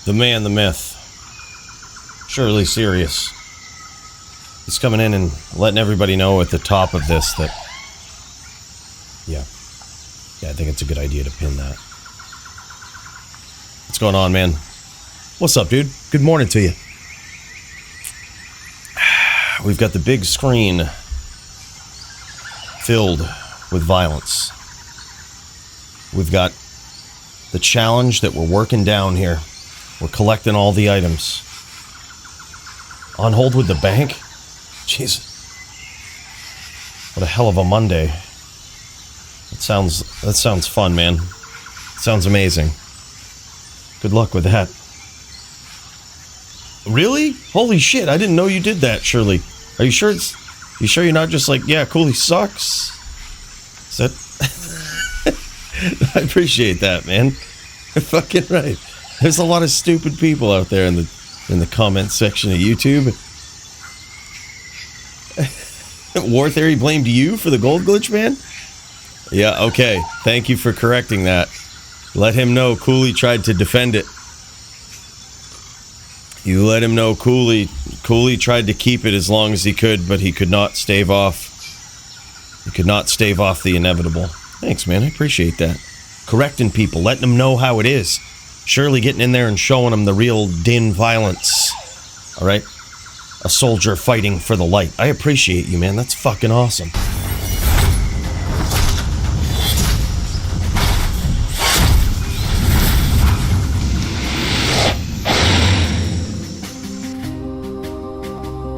The man, the myth. Shirley Serious. He's coming in and letting everybody know at the top of this that... Yeah, I think it's a good idea to pin that. What's going on, man? What's up, dude? Good morning to you. We've got the big screen filled with violence. We've got the challenge that we're working down here. We're collecting all the items. On hold with the bank? Jesus. What a hell of a Monday. That sounds fun, man. It sounds amazing. Good luck with that. Really? Holy shit, I didn't know you did that, Shirley. Are you sure you're not just like, yeah, cool, he sucks? Is that... I appreciate that, man. You're fucking right. There's a lot of stupid people out there in the comment section of YouTube. War Theory blamed you for the gold glitch, man? Yeah, okay. Thank you for correcting that. Let him know Cooley tried to defend it. You let him know Cooley tried to keep it as long as he could, but he could not stave off. He could not stave off the inevitable. Thanks, man. I appreciate that. Correcting people, letting them know how it is. Shirley getting in there and showing them the real din violence. All right? A soldier fighting for the light. I appreciate you, man. That's fucking awesome.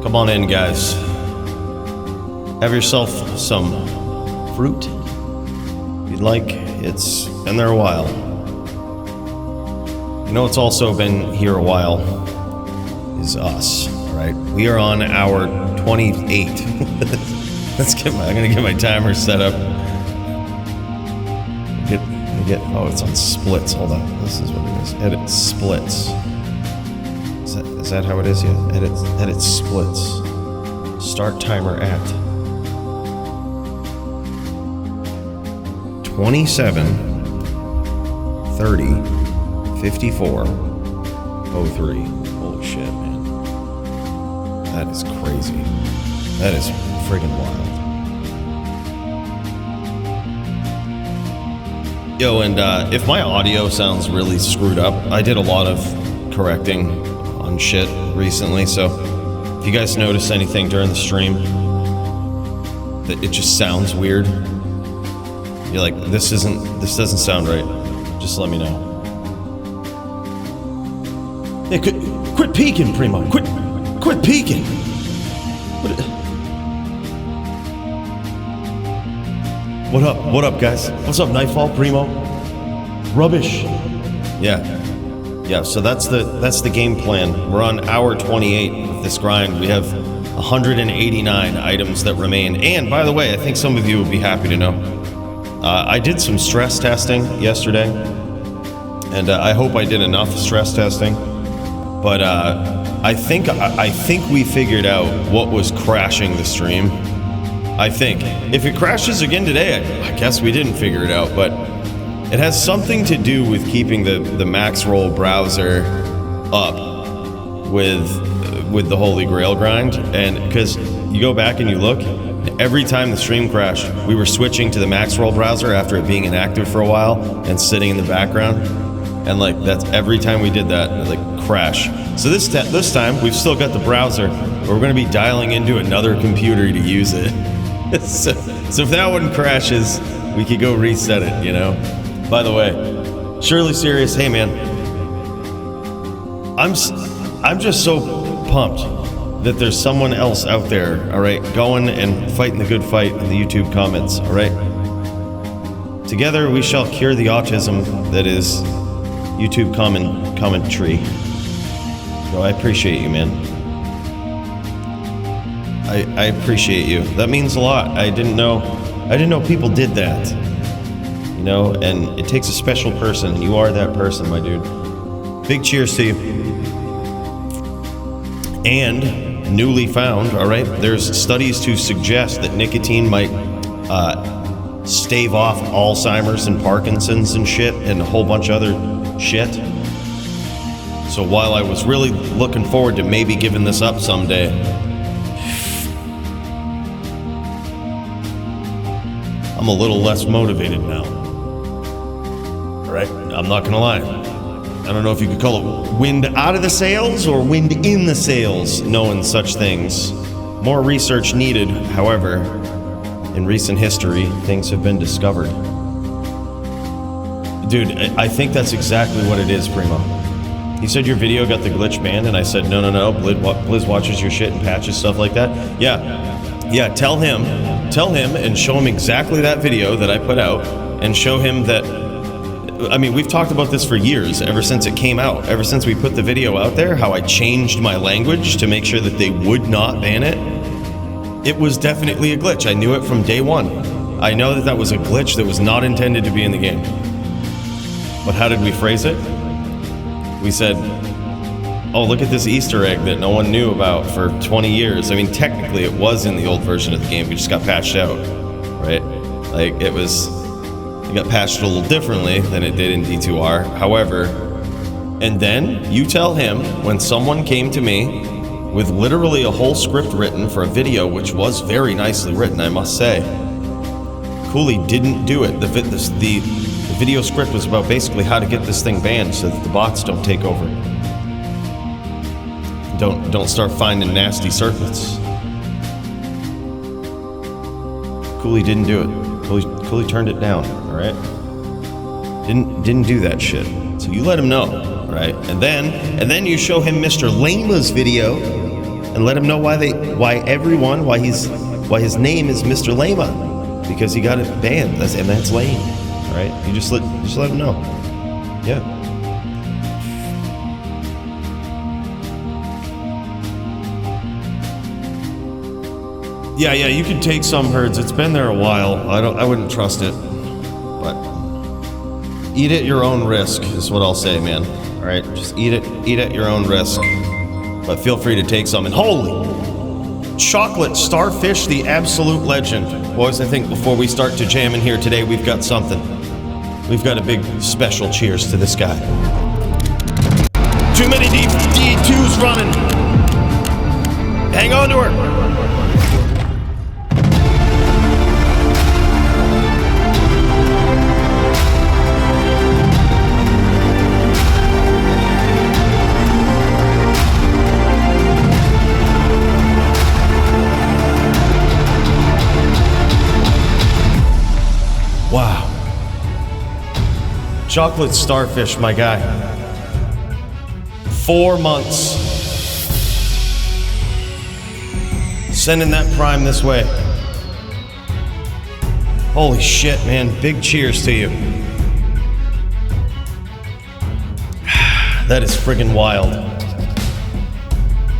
Come on in, guys. Have yourself some fruit, if you'd like. It's been there a while. You know, it's also been here a while is us, all right? We are on hour 28. I'm gonna get my timer set up. Oh, it's on splits. Hold on. This is what it is. Edit splits. Is that how it is? Yeah. Edit splits. Start timer at 27 30 54 03. Holy shit, man. That is crazy. That is friggin' wild. Yo, and if my audio sounds really screwed up, I did a lot of correcting on shit recently, so if you guys notice anything during the stream that it just sounds weird, you're like, this doesn't sound right, just let me know. Hey, quit peeking, Primo. Quit peeking. What up, guys? What's up, Nightfall, Primo? Rubbish. Yeah, so that's the game plan. We're on hour 28 with this grind. We have 189 items that remain. And by the way, I think some of you will be happy to know, I did some stress testing yesterday, and I hope I did enough stress testing. But I think we figured out what was crashing the stream. I think if it crashes again today, I guess we didn't figure it out, but it has something to do with keeping the Maxroll browser up with the Holy Grail grind. And because you go back and you look, every time the stream crashed, we were switching to the Maxroll browser after it being inactive for a while and sitting in the background. And like that's every time we did that, like crash. So this time we've still got the browser, but we're going to be dialing into another computer to use it. so if that one crashes, we could go reset it, you know. By the way, Shirley Serious, hey man, I'm just so pumped that there's someone else out there, all right, going and fighting the good fight in the YouTube comments, all right. Together we shall cure the autism that is YouTube commentary. So I appreciate you, man. I appreciate you. That means a lot. I didn't know people did that. You know, and it takes a special person, and you are that person, my dude. Big cheers to you. And newly found, all right, there's studies to suggest that nicotine might stave off Alzheimer's and Parkinson's and shit and a whole bunch of other shit. So while I was really looking forward to maybe giving this up someday, I'm a little less motivated now. All right, I'm not gonna lie. I don't know if you could call it wind out of the sails or wind in the sails, knowing such things. More research needed, however. In recent history, things have been discovered. Dude, I think that's exactly what it is, Primo. He said your video got the glitch banned, and I said, no, Blizz watches your shit and patches stuff like that. Yeah, tell him and show him exactly that video that I put out, and show him that, I mean, we've talked about this for years, ever since it came out, ever since we put the video out there, how I changed my language to make sure that they would not ban it. It was definitely a glitch. I knew it from day one. I know that was a glitch that was not intended to be in the game. But how did we phrase it? We said, oh, look at this Easter egg that no one knew about for 20 years. I mean, technically it was in the old version of the game. We just got patched out, right? Like, it got patched a little differently than it did in D2R. However, and then you tell him when someone came to me with literally a whole script written for a video, which was very nicely written, I must say. Cooley didn't do it. The video script was about basically how to get this thing banned so that the bots don't take over. Don't start finding nasty circuits. Cooley didn't do it. Cooley turned it down, all right? Didn't do that shit. So you let him know, all right? And then you show him Mr. Lama's video and let him know why his name is Mr. Lama, because he got it banned. That's lame. All right, you just let him know. Yeah. Yeah, you can take some herds. It's been there a while. I wouldn't trust it. But eat at your own risk is what I'll say, man. All right, just eat at your own risk. But feel free to take some. And holy chocolate starfish, the absolute legend. Boys, I think before we start to jam in here today, we've got something. We've got a big special cheers to this guy. Too many D2s running. Hang on to her. Wow. Chocolate starfish, my guy. 4 months. Sending that prime this way. Holy shit, man. Big cheers to you. That is friggin' wild.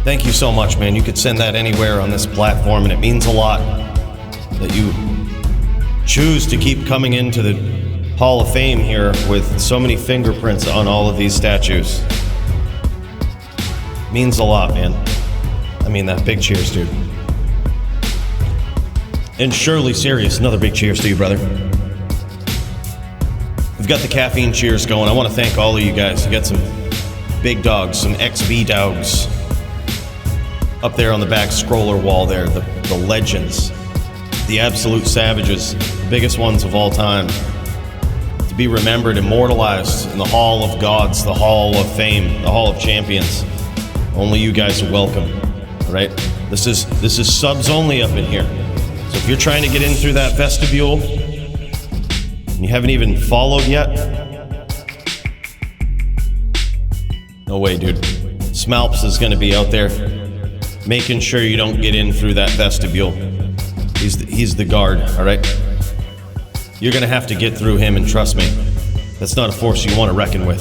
Thank you so much, man. You could send that anywhere on this platform, and it means a lot that you choose to keep coming into the Hall of Fame here with so many fingerprints on all of these statues. Means a lot, man. I mean that. Big cheers, dude. And Shirley Serious, another big cheers to you, brother. We've got the caffeine cheers going. I want to thank all of you guys. You got some big dogs, some XB dogs up there on the back scroller wall there, the legends, the absolute savages, the biggest ones of all time. To be remembered, immortalized in the Hall of Gods, the Hall of Fame, the Hall of Champions. Only you guys are welcome, all right? This is subs only up in here. So if you're trying to get in through that vestibule and you haven't even followed yet, no way, dude. Smalps is gonna be out there making sure you don't get in through that vestibule. He's the guard, all right? You're gonna have to get through him, and trust me, that's not a force you want to reckon with.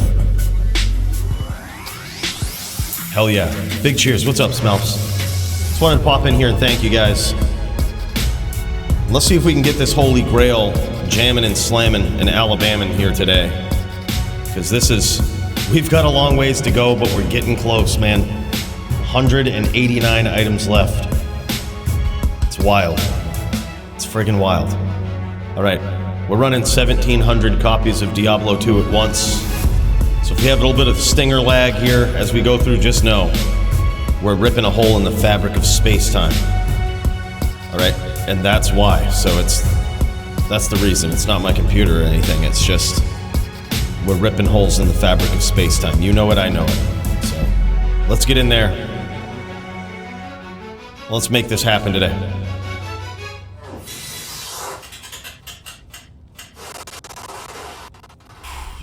Hell yeah. Big cheers. What's up, Smelps? Just wanted to pop in here and thank you guys. Let's see if we can get this holy grail jamming and slamming and Alabama here today. Because we've got a long ways to go, but we're getting close, man. 189 items left. It's wild. It's friggin' wild. All right, we're running 1,700 copies of Diablo 2 at once. So if we have a little bit of stinger lag here as we go through, just know we're ripping a hole in the fabric of space-time. All right, and that's why. So that's the reason. It's not my computer or anything. It's just we're ripping holes in the fabric of space-time. You know it, I know it. So let's get in there. Let's make this happen today.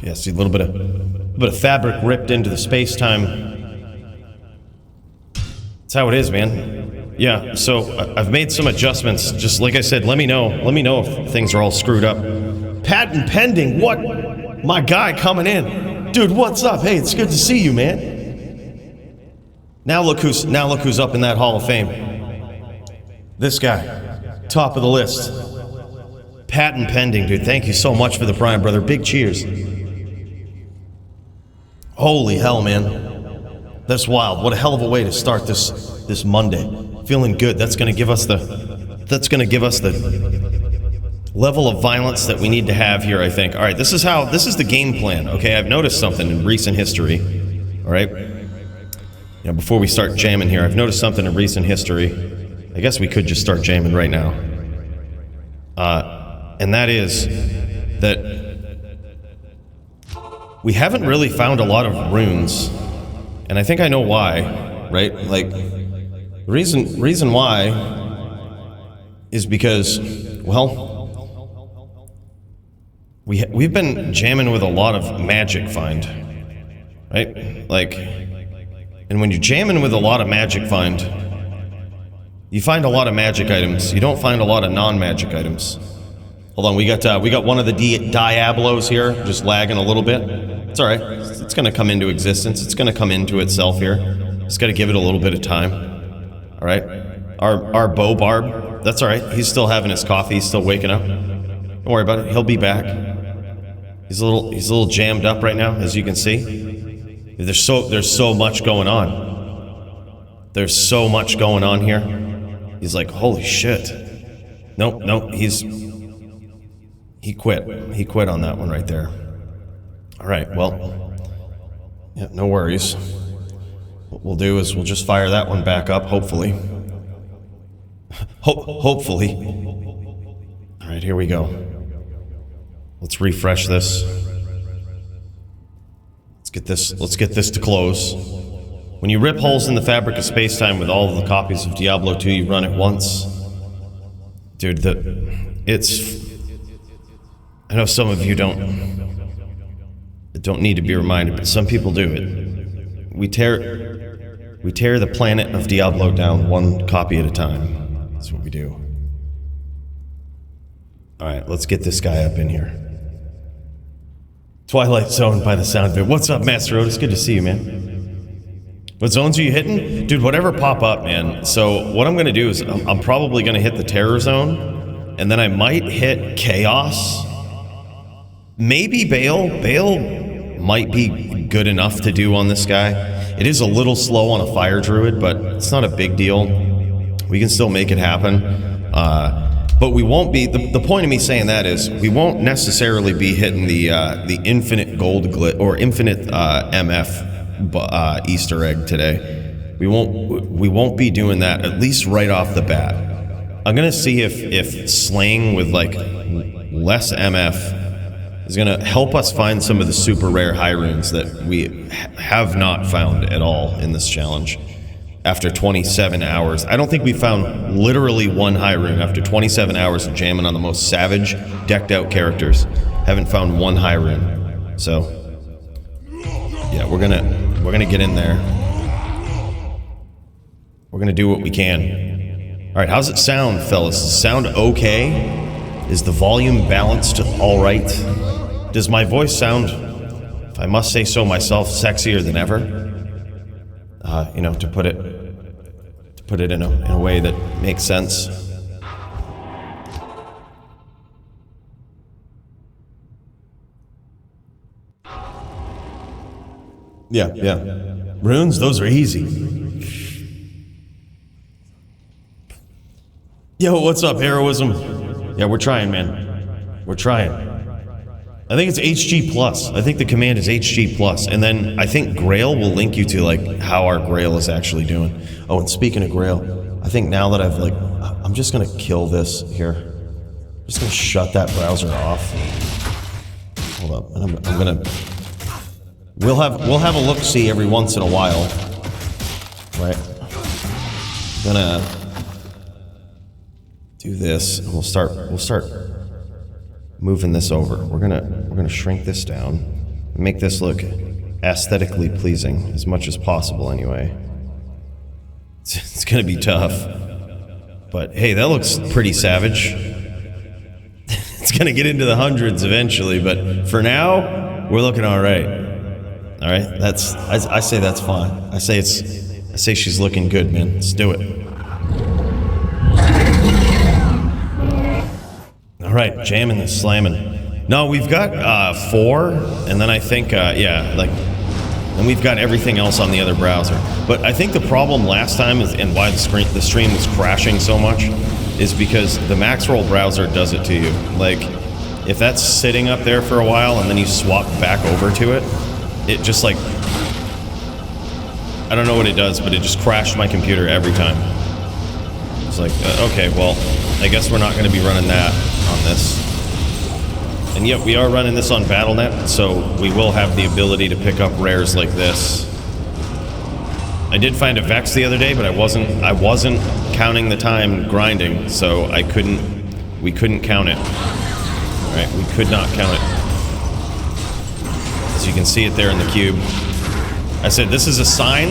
Yeah, see a little bit of fabric ripped into the space-time. That's how it is, man. Yeah, so I've made some adjustments. Just like I said, let me know if things are all screwed up. Patent pending. What? My guy coming in. Dude, what's up? Hey, it's good to see you, man. Now look who's up in that Hall of Fame. This guy, top of the list. Patent pending, dude. Thank you so much for the prime, brother. Big cheers. Holy hell, man. That's wild. What a hell of a way to start this Monday. Feeling good. That's gonna give us the level of violence that we need to have here, I think. All right, this is the game plan. Okay, I've noticed something in recent history. All right. Before we start jamming here, I've noticed something in recent history. I guess we could just start jamming right now. And that is that we haven't really found a lot of runes. And I think I know why, right? Like, the reason why is because, well, we've been jamming with a lot of magic find, right? Like, and when you're jamming with a lot of magic find, you find a lot of magic items. You don't find a lot of non-magic items. Hold on, we got one of the Diablos here, just lagging a little bit. It's all right. It's going to come into existence. It's going to come into itself here. Just got to give it a little bit of time. All right. Our Bo Barb. That's all right. He's still having his coffee. He's still waking up. Don't worry about it. He'll be back. He's a little jammed up right now, as you can see. There's so much going on. There's so much going on here. He's like, holy shit. Nope, he quit. He quit on that one right there. All right, well, yeah, no worries. What we'll do is we'll just fire that one back up, hopefully. Hopefully. All right, here we go. Let's refresh this. Let's get this to close. When you rip holes in the fabric of space-time with all of the copies of Diablo 2, you run it once. Dude, I know some of you don't need to be reminded, but some people do it. We tear the planet of Diablo down one copy at a time. That's what we do. All right, let's get this guy up in here. Twilight Zone by the sound of it. What's up, Master Otis? Good to see you, man. What zones are you hitting? Dude, whatever pop up, man. So what I'm going to do is I'm probably going to hit the Terror Zone, and then I might hit Chaos. Maybe Bale. Bale might be good enough to do on this guy. It is a little slow on a Fire Druid, but it's not a big deal. We can still make it happen. But we won't be, the point of me saying that is we won't necessarily be hitting the infinite gold glitch or infinite MF Easter egg today. We won't be doing that, at least right off the bat. I'm gonna see if slaying with like less MF is gonna help us find some of the super rare high runes that we have not found at all in this challenge. After 27 hours, I don't think we found literally one high rune after 27 hours of jamming on the most savage, decked out characters. Haven't found one high rune. So yeah, we're gonna get in there. We're gonna do what we can. All right, how's it sound, fellas? Does it sound okay? Is the volume balanced all right? Does my voice sound, if I must say so myself, sexier than ever? To put it in a way that makes sense. Yeah. Runes, those are easy. Yo, what's up, Heroism? Yeah, we're trying, man. We're trying. I think it's HG plus. I think the command is HG plus, and then I think Grail will link you to like how our Grail is actually doing. Oh, and speaking of Grail, I think now that I'm just gonna kill this here. I'm just gonna shut that browser off. Hold up, and I'm gonna. We'll have a look see every once in a while, right? I'm gonna do this, and we'll start moving this over. We're gonna shrink this down, make this look aesthetically pleasing as much as possible. Anyway, it's gonna be tough, but hey, that looks pretty savage. It's gonna get into the hundreds eventually, but for now, we're looking all right. All right, I say that's fine. I say she's looking good, man. Let's do it. All right, jamming and slamming. No, we've got 4, and then I think and we've got everything else on the other browser. But I think the problem last time is, and why the stream was crashing so much, is because the Maxroll browser does it to you. Like, if that's sitting up there for a while and then you swap back over to it, it just like, I don't know what it does, but it just crashed my computer every time. It's like, okay, well, I guess we're not going to be running that on this. And yet we are running this on Battle.net, so we will have the ability to pick up rares like this. I did find a Vex the other day, but I wasn't counting the time grinding, so we couldn't count it. All right, we could not count it. As you can see it there in the cube. I said, this is a sign.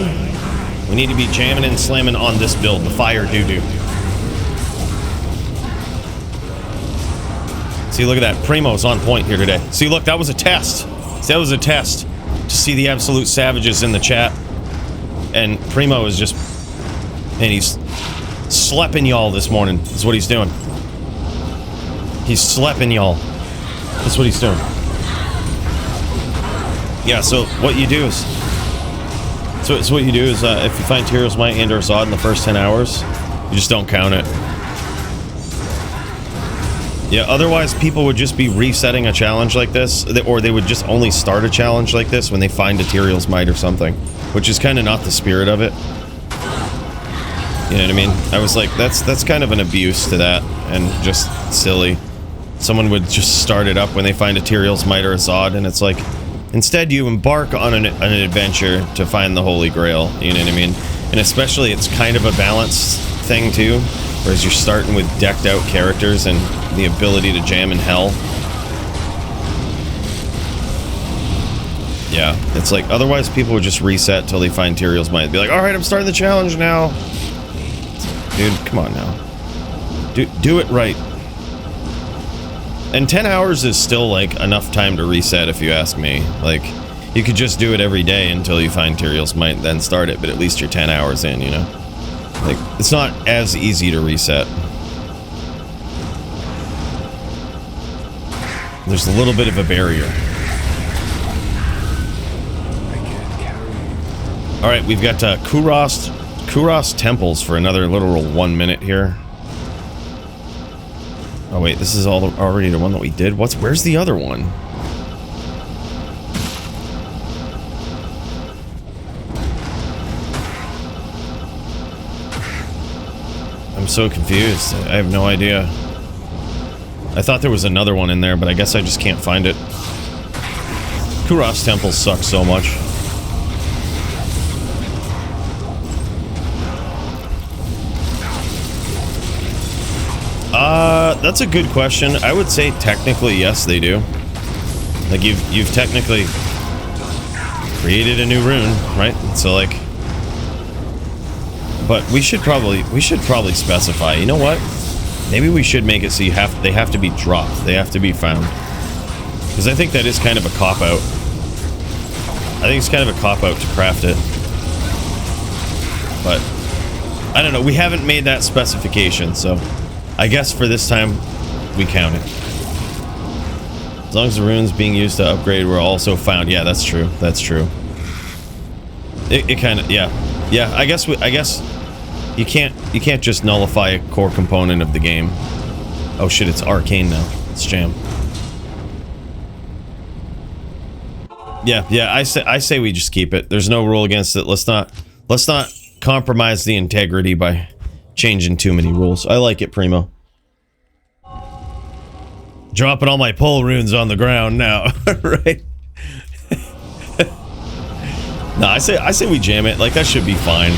We need to be jamming and slamming on this build, the fire doo-doo. See, look at that. Primo's on point here today. See, look, that was a test. See, that was a test to see the absolute savages in the chat. And Primo is just... And he's slepping y'all this morning, is what he's doing. He's slepping y'all. That's what he's doing. Yeah, so what you do is... So what you do is, if you find Tyrael's Might and or Zod in the first 10 hours, you just don't count it. Yeah, otherwise people would just be resetting a challenge like this, or they would just only start a challenge like this when they find a Tyrael's Might or something, which is kind of not the spirit of it. You know what I mean? I was like, that's kind of an abuse to that, and just silly. Someone would just start it up when they find a Tyrael's Might or a Zod, and it's like, instead you embark on an adventure to find the Holy Grail, you know what I mean? And especially it's kind of a balanced thing too, whereas you're starting with decked out characters and the ability to jam in hell. Yeah, it's like, otherwise people would just reset till they find Tyrael's Might. Be like, alright, I'm starting the challenge now. Dude, come on now. Do it right. And 10 hours is still, like, enough time to reset, if you ask me. Like, you could just do it every day until you find Tyrael's Might, then start it, but at least you're 10 hours in, you know? Like, it's not as easy to reset. There's a little bit of a barrier. Alright, we've got Kuros Temples for another literal 1 minute here. Oh wait, this is already the one that we did? Where's the other one? I'm so confused. I have no idea. I thought there was another one in there, but I guess I just can't find it. Kuros Temples suck so much. That's a good question. I would say technically yes, they do. Like you've technically created a new rune, right? So like, but we should probably specify. You know what? Maybe we should make it so they have to be dropped. They have to be found. Because I think that is kind of a cop out. I think it's kind of a cop out to craft it. But I don't know. We haven't made that specification, so. I guess for this time, we count it. As long as the runes being used to upgrade were also found. Yeah, that's true. That's true. It kind of, yeah. Yeah, I guess you can't just nullify a core component of the game. Oh shit, it's arcane now. It's jam. Yeah. I say we just keep it. There's no rule against it. Let's not compromise the integrity by changing too many rules. I like it, Primo. Dropping all my pole runes on the ground now, right? No, I say we jam it. Like, that should be fine.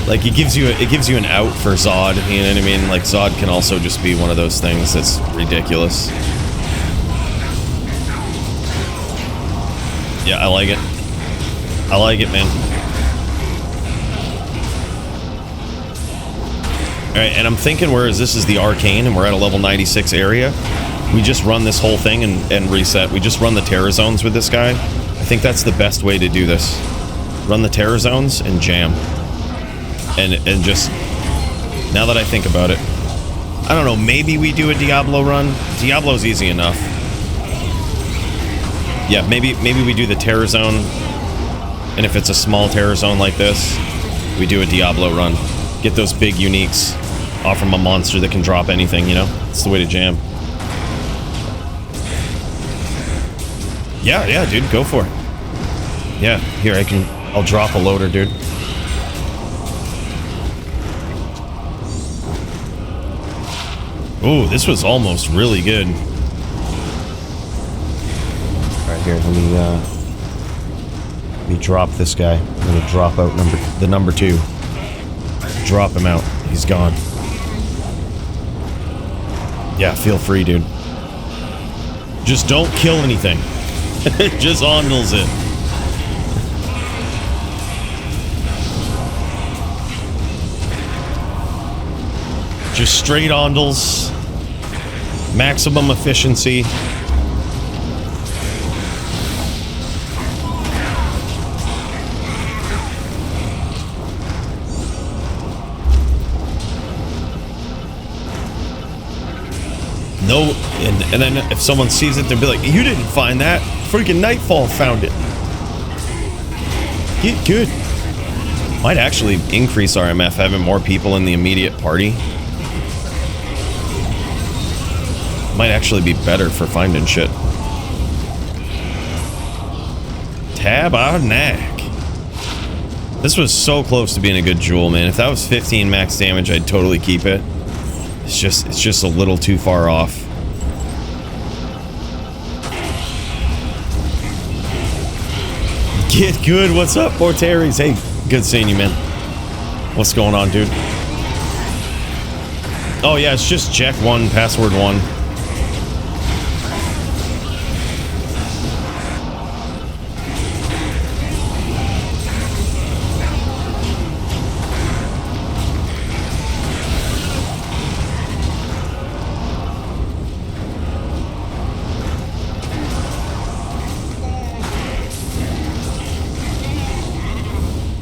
Like, it gives you an out for Zod, you know what I mean? Like, Zod can also just be one of those things that's ridiculous. Yeah, I like it. I like it, man. Alright, and I'm thinking, whereas this is the Arcane and we're at a level 96 area, we just run this whole thing and reset. We just run the Terror Zones with this guy. I think that's the best way to do this. Run the Terror Zones and jam. And just, now that I think about it, I don't know, maybe we do a Diablo run. Diablo's easy enough. Yeah, maybe we do the Terror Zone, and if it's a small Terror Zone like this, we do a Diablo run. Get those big uniques off from a monster that can drop anything, you know? It's the way to jam. Yeah, dude, go for it. Yeah, here, I'll drop a loader, dude. Ooh, this was almost really good. Alright, here, let me drop this guy. I'm gonna drop out the number 2. Drop him out. He's gone. Yeah, feel free, dude. Just don't kill anything. Just ondles it. Just straight ondles. Maximum efficiency. No, and then if someone sees it, they'll be like, you didn't find that. Freaking Nightfall found it. Get good. Might actually increase our MF having more people in the immediate party. Might actually be better for finding shit. Tabarnak. This was so close to being a good jewel, man. If that was 15 max damage, I'd totally keep it. It's just a little too far off. Get good. What's up, Porteries? Hey, good seeing you, man. What's going on, dude? Oh yeah, it's just check 1, password 1.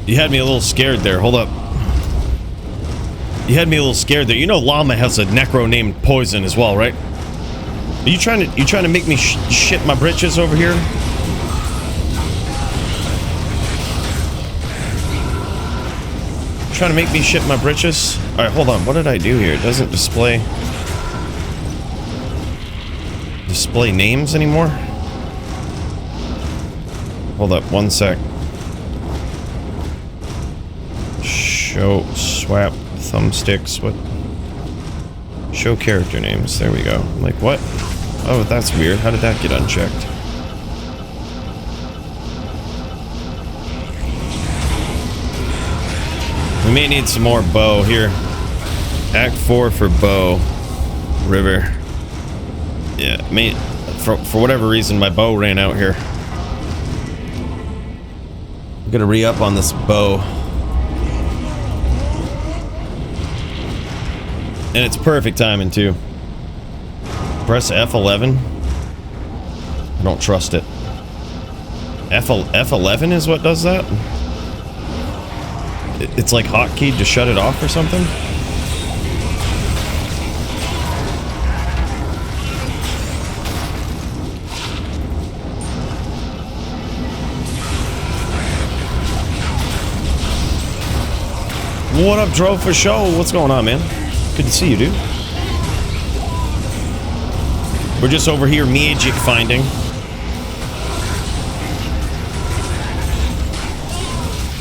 You had me a little scared there. Hold up. You had me a little scared there. You know Llama has a necro named Poison as well, right? Are you trying to make me shit my britches over here? Trying to make me shit my britches? Alright, hold on. What did I do here? It doesn't display names anymore? Hold up, 1 sec. Show swap thumbsticks. What? Show character names. There we go. I'm like, what? Oh, that's weird. How did that get unchecked? We may need some more bow here. Act 4 for bow. River. Yeah, for whatever reason, my bow ran out here. I'm gonna re-up on this bow. And it's perfect timing, too. Press F11. I don't trust it. F11 is what does that? It's like hotkey to shut it off or something? What up, Dro, for show? What's going on, man? Good to see you, dude. We're just over here magic finding.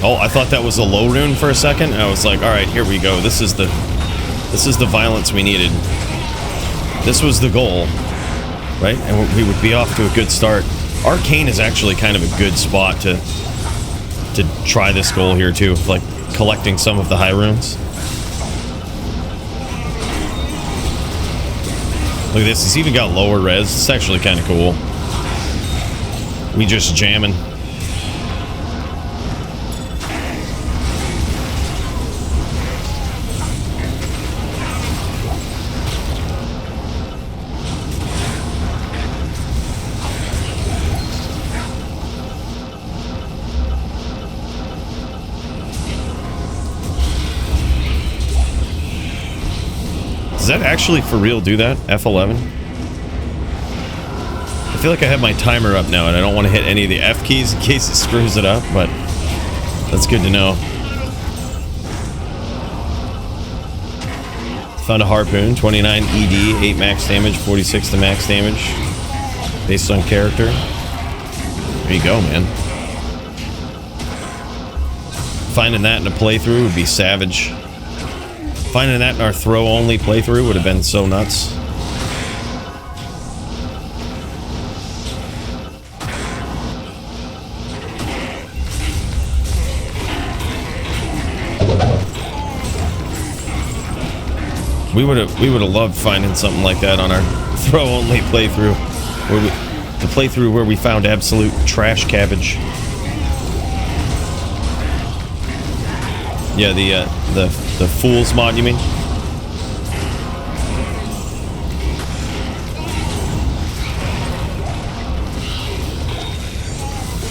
Oh, I thought that was a low rune for a second. I was like, all right, here we go. This is the violence we needed. This was the goal, right? And we would be off to a good start. Arcane is actually kind of a good spot to try this goal here too, like collecting some of the high runes. Look at this, he's even got lower res. It's actually kind of cool. We just jamming. Does that actually for real do that? F11? I feel like I have my timer up now and I don't want to hit any of the F keys in case it screws it up, but that's good to know. Found a harpoon, 29 ED, 8 max damage, 46 to max damage, based on character. There you go, man. Finding that in a playthrough would be savage. Finding that in our throw-only playthrough would have been so nuts. We would have loved finding something like that on our throw-only playthrough, the playthrough where we found absolute trash cabbage. Yeah, the Fools mod, you mean?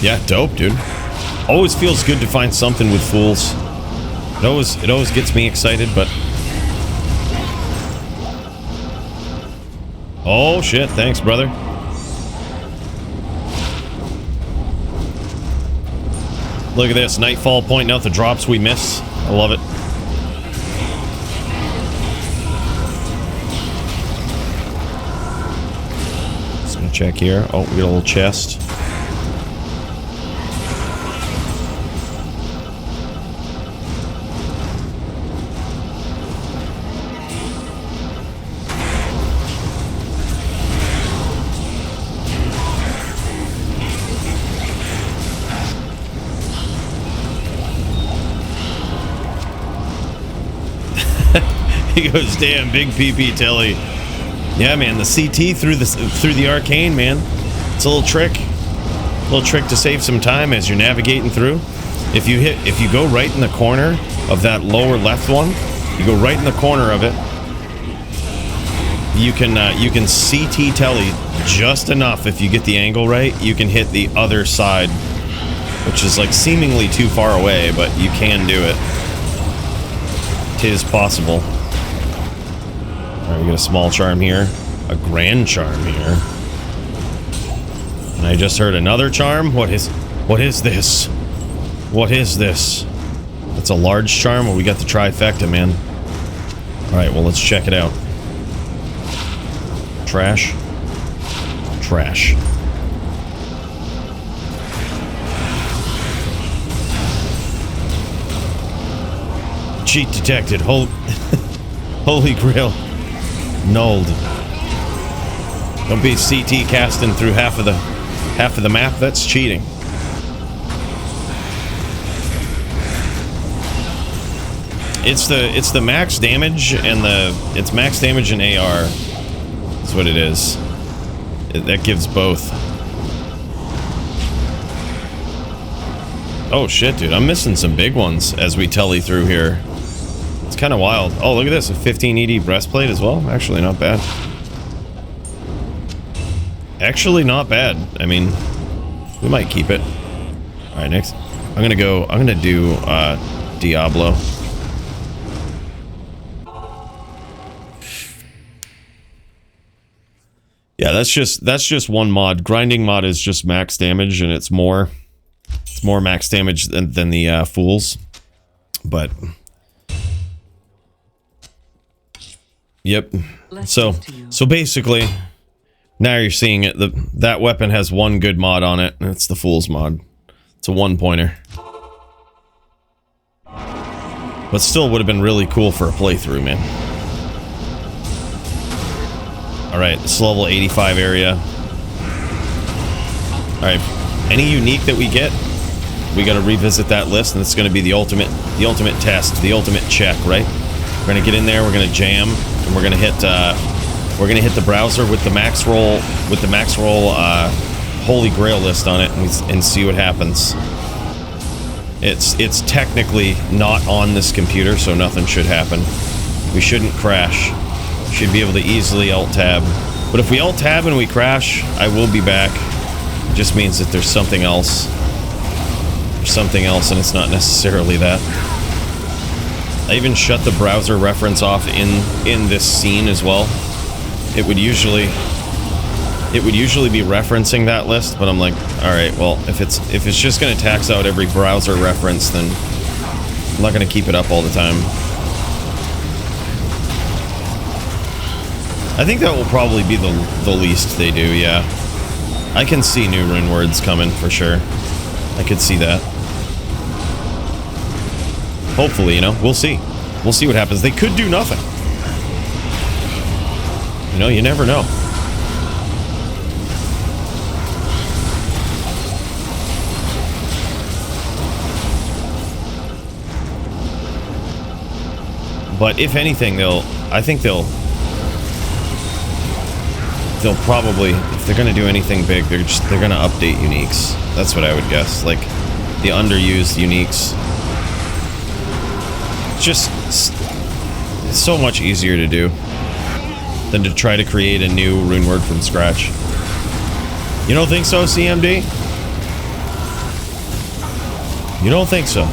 Yeah, dope, dude. Always feels good to find something with Fools. It always gets me excited, but... Oh, shit. Thanks, brother. Look at this. Nightfall pointing out the drops we miss. I love it. Just gonna check here. Oh, we got a little chest. He goes, damn, big PP Telly. Yeah, man, the CT through the arcane, man. It's a little trick to save some time as you're navigating through. If you go right in the corner of that lower left one, you go right in the corner of it. You can CT Telly just enough. If you get the angle right, you can hit the other side, which is like seemingly too far away, but you can do it. 'Tis possible. Alright, we got a small charm here. A grand charm here. And I just heard another charm? What is this? What is this? That's a large charm? Well, we got the trifecta, man. Alright, well, let's check it out. Trash. Trash. Cheat detected. Holy Grail. Nulled. Don't be CT casting through half of the map. That's cheating. It's the max damage and it's max damage and AR. That's what it is. That gives both. Oh shit, dude! I'm missing some big ones as we telly through here. It's kind of wild. Oh, look at this. A 15 ED breastplate as well. Actually, not bad. Actually, not bad. I mean, we might keep it. All right, next. I'm gonna do Diablo. Yeah, that's just one mod. Grinding mod is just max damage, and it's more max damage than the Fools. But yep. So basically, now you're seeing it. That weapon has one good mod on it, and it's the Fools mod. It's a one-pointer. But still would have been really cool for a playthrough, man. Alright, this is level 85 area. Alright, any unique that we get, we gotta revisit that list, and it's gonna be the ultimate test, the ultimate check, right? We're gonna get in there, we're gonna jam, and we're gonna hit the browser with the max roll Holy Grail list on it, and see what happens. It's technically not on this computer, so nothing should happen. We shouldn't crash. Should be able to easily alt-tab. But if we alt-tab and we crash, I will be back. It just means that there's something else. There's something else, and it's not necessarily that. I even shut the browser reference off in this scene as well. It would usually be referencing that list, but I'm like, alright, well, if it's just gonna tax out every browser reference, then I'm not gonna keep it up all the time. I think that will probably be the least they do, yeah. I can see new rune words coming, for sure. I could see that. Hopefully, you know, we'll see. We'll see what happens. They could do nothing. You know, you never know. But if anything, I think they'll probably, if they're gonna do anything big, they're gonna update uniques. That's what I would guess. Like the underused uniques. It's so much easier to do than to try to create a new rune word from scratch. You don't think so, CMD? You don't think so?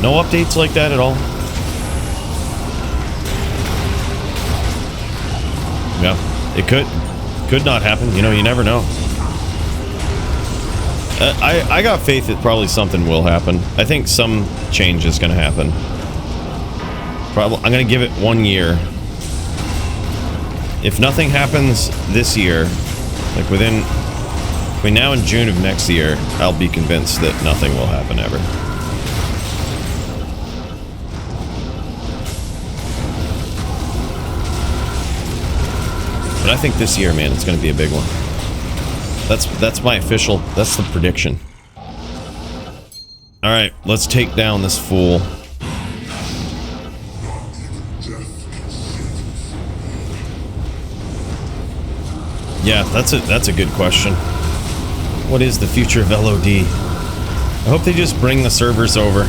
No updates like that at all? Yeah, it could not happen. You know, you never know. I got faith that probably something will happen. I think some change is going to happen. Probably, I'm going to give it 1 year. If nothing happens this year, like between now and June of next year, I'll be convinced that nothing will happen ever. But I think this year, man, it's going to be a big one. That's my official, that's the prediction. Alright, let's take down this fool. Yeah, that's a good question. What is the future of LOD? I hope they just bring the servers over.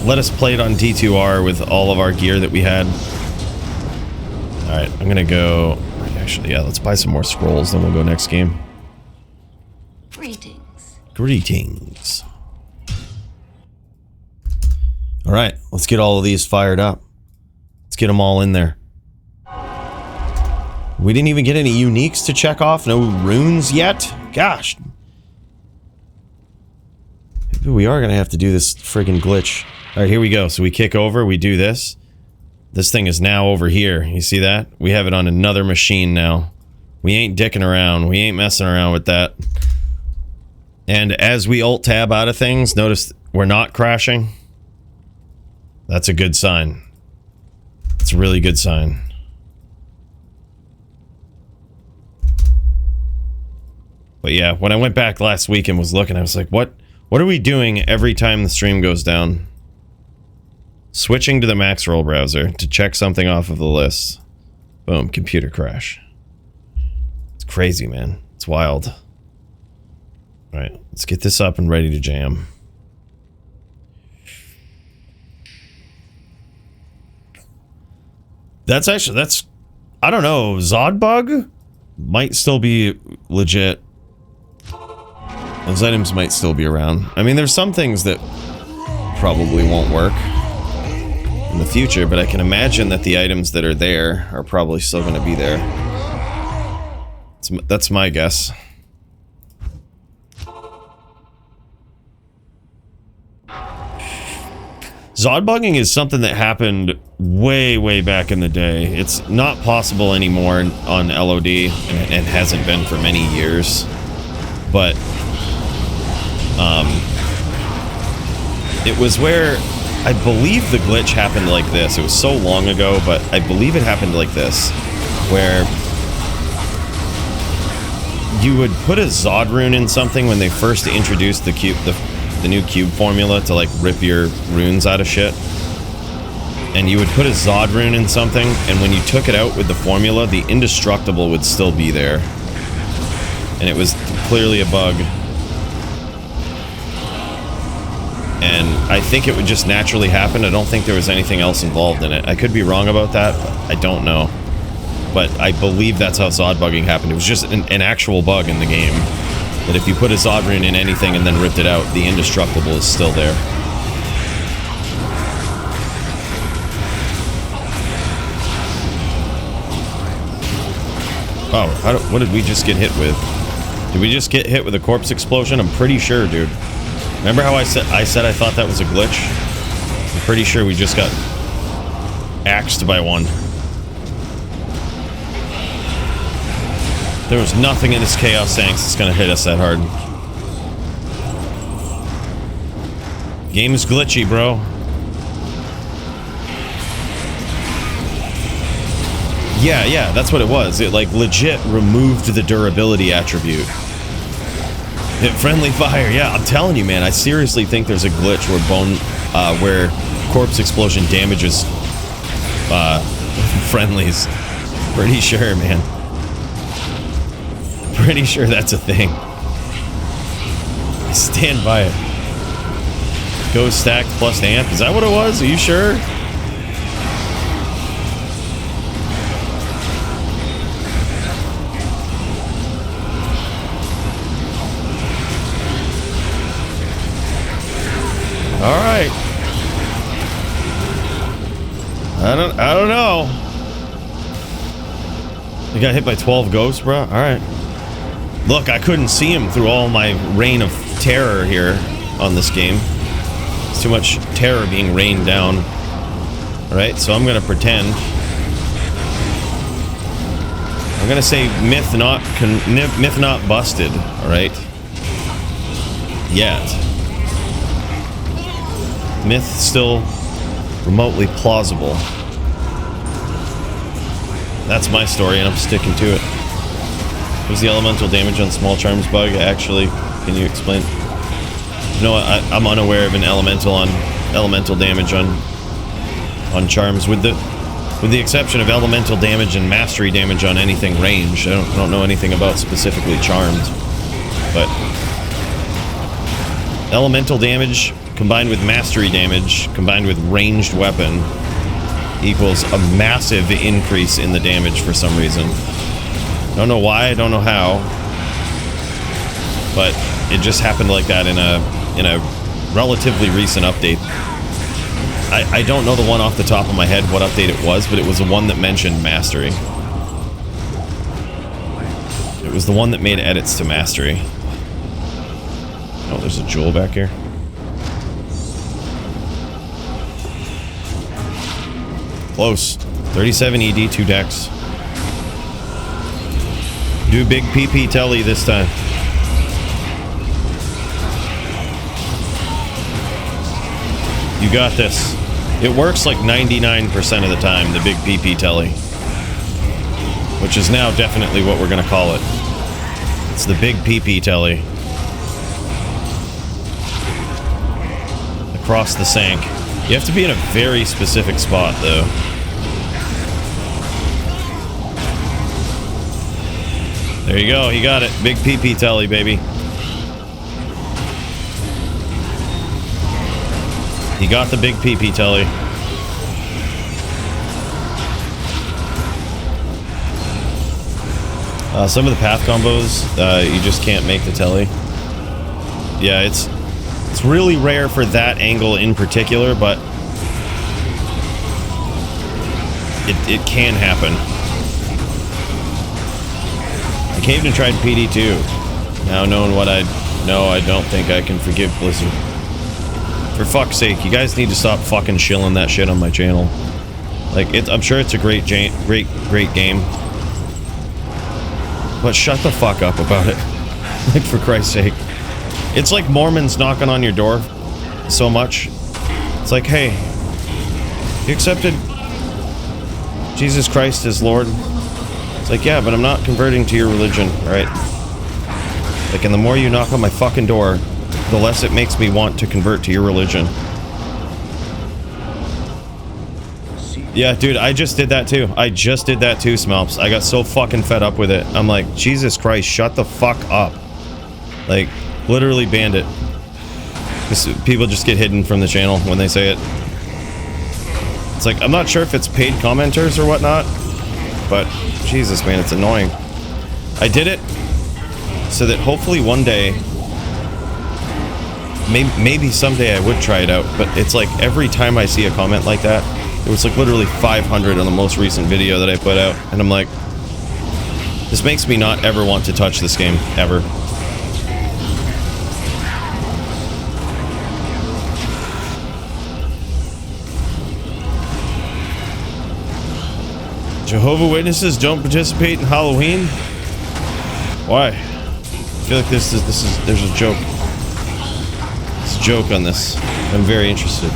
Let us play it on D2R with all of our gear that we had. Alright, I'm gonna go... Actually, yeah, let's buy some more scrolls, then we'll go next game. Greetings. Greetings. Alright, let's get all of these fired up. Let's get them all in there. We didn't even get any uniques to check off? No runes yet? Gosh. Maybe we are gonna have to do this friggin' glitch. Alright, here we go. So we kick over, we do this. This thing is now over here. You see that? We have it on another machine now. We ain't dicking around. We ain't messing around with that. And as we alt-tab out of things, notice we're not crashing. That's a good sign. It's a really good sign. But yeah, when I went back last week and was looking, I was like, what are we doing every time the stream goes down? Switching to the Maxroll browser to check something off of the list. Boom, computer crash. It's crazy, man. It's wild. Alright, let's get this up and ready to jam. That's I don't know, Zodbug might still be legit. Those items might still be around. I mean, there's some things that probably won't work in the future, but I can imagine that the items that are there are probably still going to be there. That's my guess. Zodbugging is something that happened way back in the day. It's not possible anymore on LOD, and hasn't been for many years. But It was where I believe the glitch happened like this. It was so long ago, but I believe it happened like this, where you would put a Zod rune in something when they first introduced the cube, the new cube formula to like rip your runes out of shit. And you would put a Zod rune in something, and when you took it out with the formula, the indestructible would still be there. And it was clearly a bug. And I think it would just naturally happen. I don't think there was anything else involved in it. I could be wrong about that. I don't know. But I believe that's how Zod bugging happened. It was just an actual bug in the game. That if you put a Zod rune in anything and then ripped it out, the indestructible is still there. Oh, what did we just get hit with? Did we just get hit with a corpse explosion? I'm pretty sure, dude. Remember how I said I thought that was a glitch? I'm pretty sure we just got axed by one. There was nothing in this Chaos Tanks that's gonna hit us that hard. Game's glitchy, bro. Yeah, that's what it was. It like legit removed the durability attribute. Friendly fire, yeah, I'm telling you, man. I seriously think there's a glitch where corpse explosion damages friendlies. Pretty sure, man. Pretty sure that's a thing. Stand by it. Go stacked plus amp. Is that what it was? Are you sure? All right. I don't know. You got hit by 12 ghosts, bro? All right. Look, I couldn't see him through all my reign of terror here on this game. It's too much terror being rained down. All right, so I'm gonna pretend. I'm gonna say myth not busted. All right. Yet. Myth still remotely plausible. That's my story, and I'm sticking to it. Was the elemental damage on small charms bug? Actually, can you explain? No, I'm unaware of an elemental damage on charms, with the exception of elemental damage and mastery damage on anything ranged. I don't know anything about specifically charmed, but elemental damage combined with mastery damage, combined with ranged weapon, equals a massive increase in the damage for some reason. Don't know why, I don't know how, but it just happened like that in a relatively recent update. I don't know the one off the top of my head what update it was, but it was the one that mentioned mastery. It was the one that made edits to mastery. Oh, there's a jewel back here. Close. 37 ED, 2 decks. Do big PP telly this time. You got this. It works like 99% of the time, the big PP telly. Which is now definitely what we're gonna call it. It's the big PP telly. Across the sank. You have to be in a very specific spot, though. There you go, he got it. Big PP telly, baby. He got the big PP telly. Some of the path combos, you just can't make the telly. Yeah, it's really rare for that angle in particular, but it can happen. I caved and tried PD2. Now knowing what I know, I don't think I can forgive Blizzard. For fuck's sake, you guys need to stop fucking shilling that shit on my channel. Like, I'm sure it's a great game, but shut the fuck up about it. Like, for Christ's sake. It's like Mormons knocking on your door so much. It's like, hey, you accepted Jesus Christ as Lord? It's like, yeah, but I'm not converting to your religion, right? Like, and the more you knock on my fucking door, the less it makes me want to convert to your religion. Yeah, dude, I just did that too. I just did that too, Smelps. I got so fucking fed up with it. I'm like, Jesus Christ, shut the fuck up. Like, literally banned it. Because people just get hidden from the channel when they say it. It's like, I'm not sure if it's paid commenters or whatnot, but Jesus, man, it's annoying. I did it so that hopefully one day, maybe someday I would try it out, but it's like every time I see a comment like that, it was like literally 500 on the most recent video that I put out, and I'm like, this makes me not ever want to touch this game, ever. Jehovah's Witnesses don't participate in Halloween? Why? I feel like there's a joke. There's a joke on this. I'm very interested.